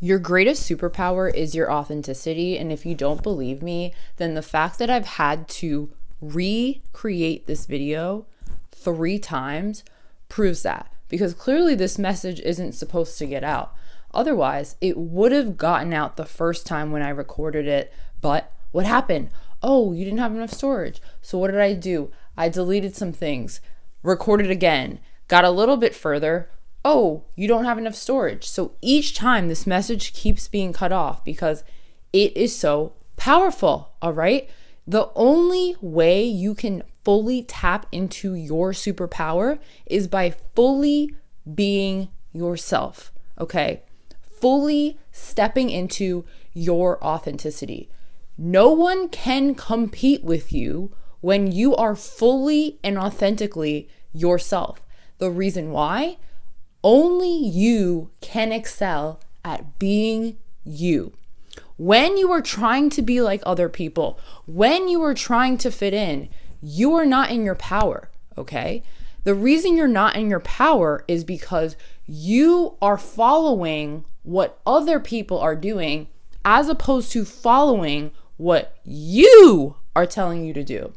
Your greatest superpower is your authenticity. And if you don't believe me, then the fact that I've had to recreate this video 3 times proves that. Because clearly this message isn't supposed to get out. Otherwise, it would have gotten out the first time when I recorded it. But what happened? Oh, you didn't have enough storage. So what did I do? I deleted some things, recorded again, got a little bit further. Oh, you don't have enough storage. So each time this message keeps being cut off because it is so powerful, all right? The only way you can fully tap into your superpower is by fully being yourself, okay? Fully stepping into your authenticity. No one can compete with you when you are fully and authentically yourself. The reason why? Only you can excel at being you. When you are trying to be like other people, when you are trying to fit in, you are not in your power, okay? The reason you're not in your power is because you are following what other people are doing as opposed to following what you are telling you to do.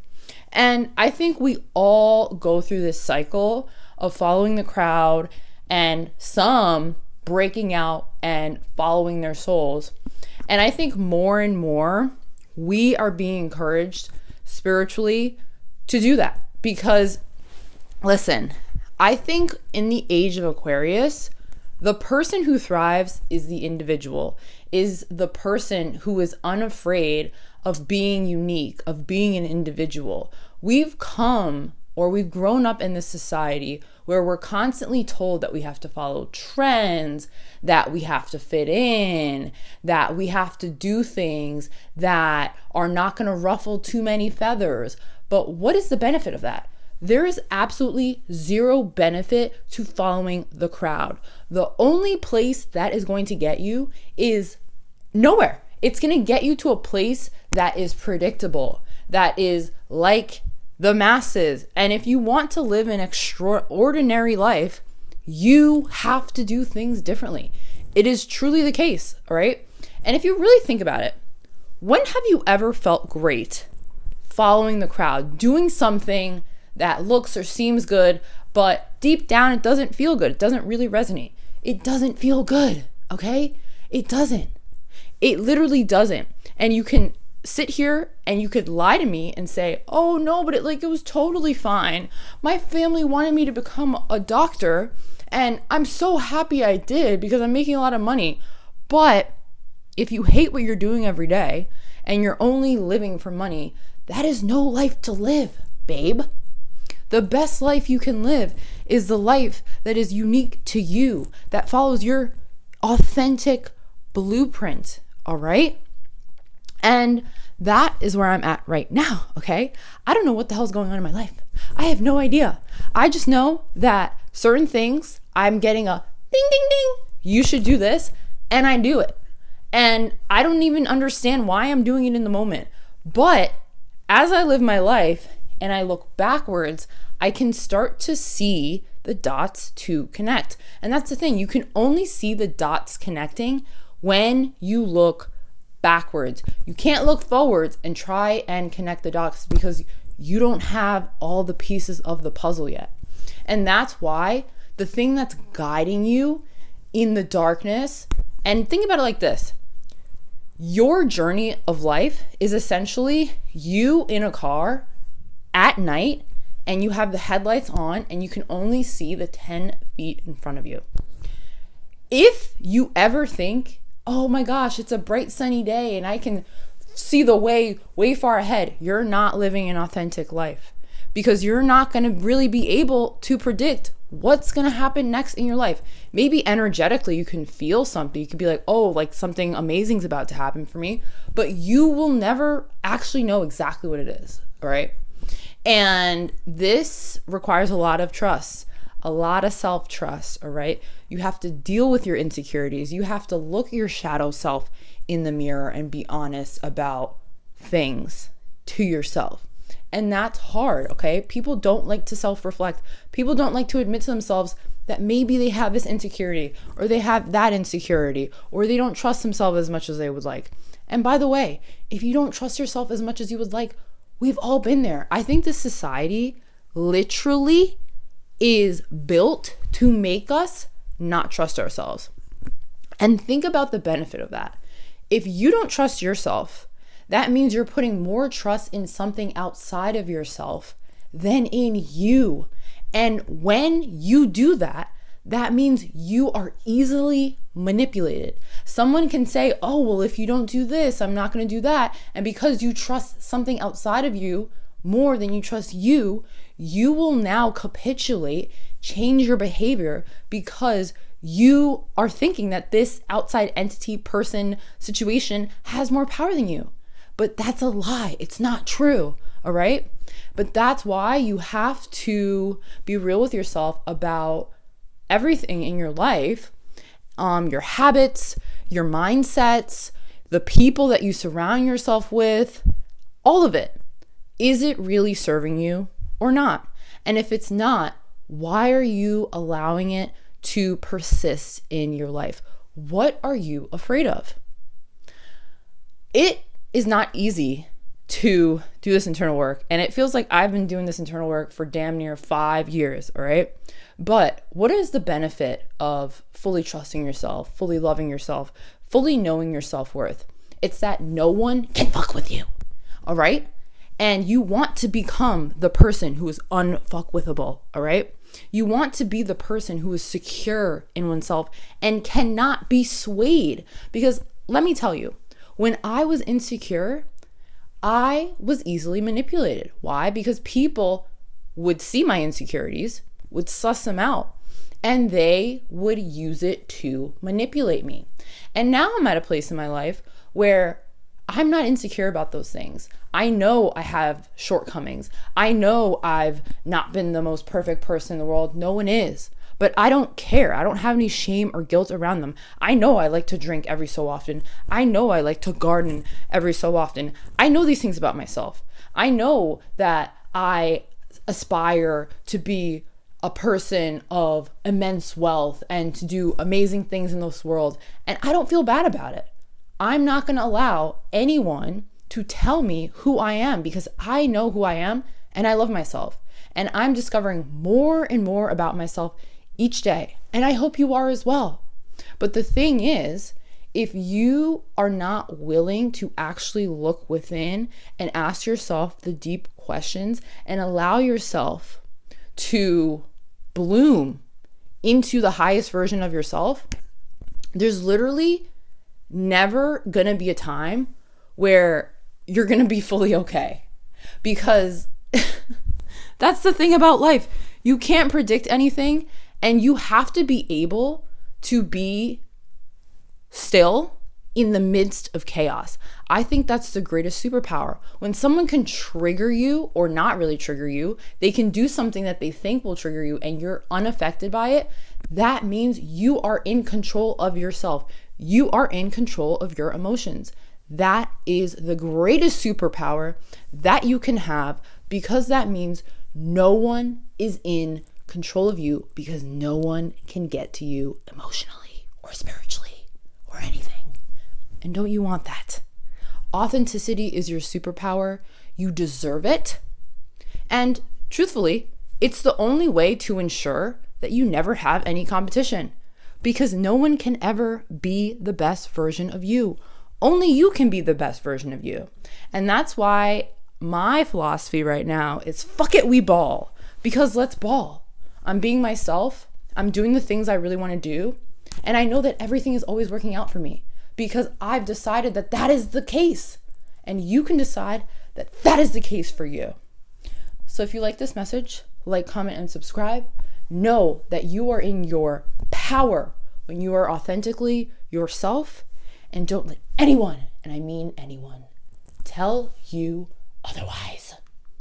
And I think we all go through this cycle of following the crowd and some breaking out and following their souls. And I think more and more we are being encouraged spiritually to do that. Because listen, I think in the age of Aquarius, the person who thrives is the individual, is the person who is unafraid of being unique, of being an individual. We've grown up in this society where we're constantly told that we have to follow trends, that we have to fit in, that we have to do things that are not going to ruffle too many feathers. But what is the benefit of that? There is absolutely zero benefit to following the crowd. The only place that is going to get you is nowhere. It's going to get you to a place that is predictable, that is like the masses. And if you want to live an extraordinary life, you have to do things differently. It is truly the case, all right? And if you really think about it, when have you ever felt great following the crowd, doing something that looks or seems good, but deep down it doesn't feel good? It doesn't really resonate. It doesn't feel good, okay? It doesn't. It literally doesn't. And you can sit here and you could lie to me and say, oh no, but it was totally fine. My family wanted me to become a doctor and I'm so happy I did because I'm making a lot of money. But if you hate what you're doing every day and you're only living for money, that is no life to live, babe. The best life you can live is the life that is unique to you, that follows your authentic blueprint, all right? And that is where I'm at right now, okay? I don't know what the hell's going on in my life. I have no idea. I just know that certain things, I'm getting a ding, ding, ding, you should do this, and I do it. And I don't even understand why I'm doing it in the moment. But as I live my life and I look backwards, I can start to see the dots to connect. And that's the thing. You can only see the dots connecting when you look backwards. You can't look forwards and try and connect the dots because you don't have all the pieces of the puzzle yet. And that's why the thing that's guiding you in the darkness, and think about it like this. Your journey of life is essentially you in a car at night and you have the headlights on and you can only see the 10 feet in front of you. If you ever think, oh my gosh, it's a bright sunny day and I can see the way far ahead, you're not living an authentic life because you're not going to really be able to predict what's going to happen next in your life. Maybe energetically you can feel something. You could be like, oh, like something amazing is about to happen for me, but you will never actually know exactly what it is, all right? And this requires a lot of trust, a lot of self-trust, all right? You have to deal with your insecurities. You have to look at your shadow self in the mirror and be honest about things to yourself. And that's hard, okay? People don't like to self-reflect. People don't like to admit to themselves that maybe they have this insecurity or they have that insecurity or they don't trust themselves as much as they would like. And by the way, if you don't trust yourself as much as you would like, we've all been there. I think this society literally is built to make us not trust ourselves. And think about the benefit of that. If you don't trust yourself, that means you're putting more trust in something outside of yourself than in you. And when you do that, that means you are easily manipulated. Someone can say, oh, well, if you don't do this, I'm not going to do that. And because you trust something outside of you more than you trust you, you will now capitulate, change your behavior because you are thinking that this outside entity, person, situation has more power than you. But that's a lie. It's not true. All right. But that's why you have to be real with yourself about everything in your life, your habits, your mindsets, the people that you surround yourself with, all of it. Is it really serving you or not? And if it's not, why are you allowing it to persist in your life? What are you afraid of? It is not easy to do this internal work. And it feels like I've been doing this internal work for damn near 5 years, all right? But what is the benefit of fully trusting yourself, fully loving yourself, fully knowing your self-worth? It's that no one can fuck with you, all right? And you want to become the person who is unfuckwithable, all right? You want to be the person who is secure in oneself and cannot be swayed. Because let me tell you, when I was insecure, I was easily manipulated. Why? Because people would see my insecurities, would suss them out, and they would use it to manipulate me. And now I'm at a place in my life where I'm not insecure about those things. I know I have shortcomings. I know I've not been the most perfect person in the world. No one is. But I don't care. I don't have any shame or guilt around them. I know I like to drink every so often. I know I like to garden every so often. I know these things about myself. I know that I aspire to be a person of immense wealth and to do amazing things in this world. And I don't feel bad about it. I'm not going to allow anyone to tell me who I am because I know who I am and I love myself. And I'm discovering more and more about myself each day. And I hope you are as well. But the thing is, if you are not willing to actually look within and ask yourself the deep questions and allow yourself to bloom into the highest version of yourself, there's literally never going to be a time where you're going to be fully okay. Because that's the thing about life. You can't predict anything, and you have to be able to be still in the midst of chaos. I think that's the greatest superpower. When someone can trigger you or not really trigger you, they can do something that they think will trigger you and you're unaffected by it. That means you are in control of yourself. You are in control of your emotions. That is the greatest superpower that you can have, because that means no one is in control of you, because no one can get to you emotionally or spiritually or anything. And don't you want that? Authenticity is your superpower. You deserve it. And truthfully, it's the only way to ensure that you never have any competition, because no one can ever be the best version of you. Only you can be the best version of you. And that's why my philosophy right now is fuck it, we ball. Because let's ball. I'm being myself. I'm doing the things I really want to do. And I know that everything is always working out for me because I've decided that that is the case. And you can decide that that is the case for you. So if you like this message, like, comment, and subscribe. Know that you are in your power when you are authentically yourself, and don't let anyone, and I mean anyone, tell you otherwise.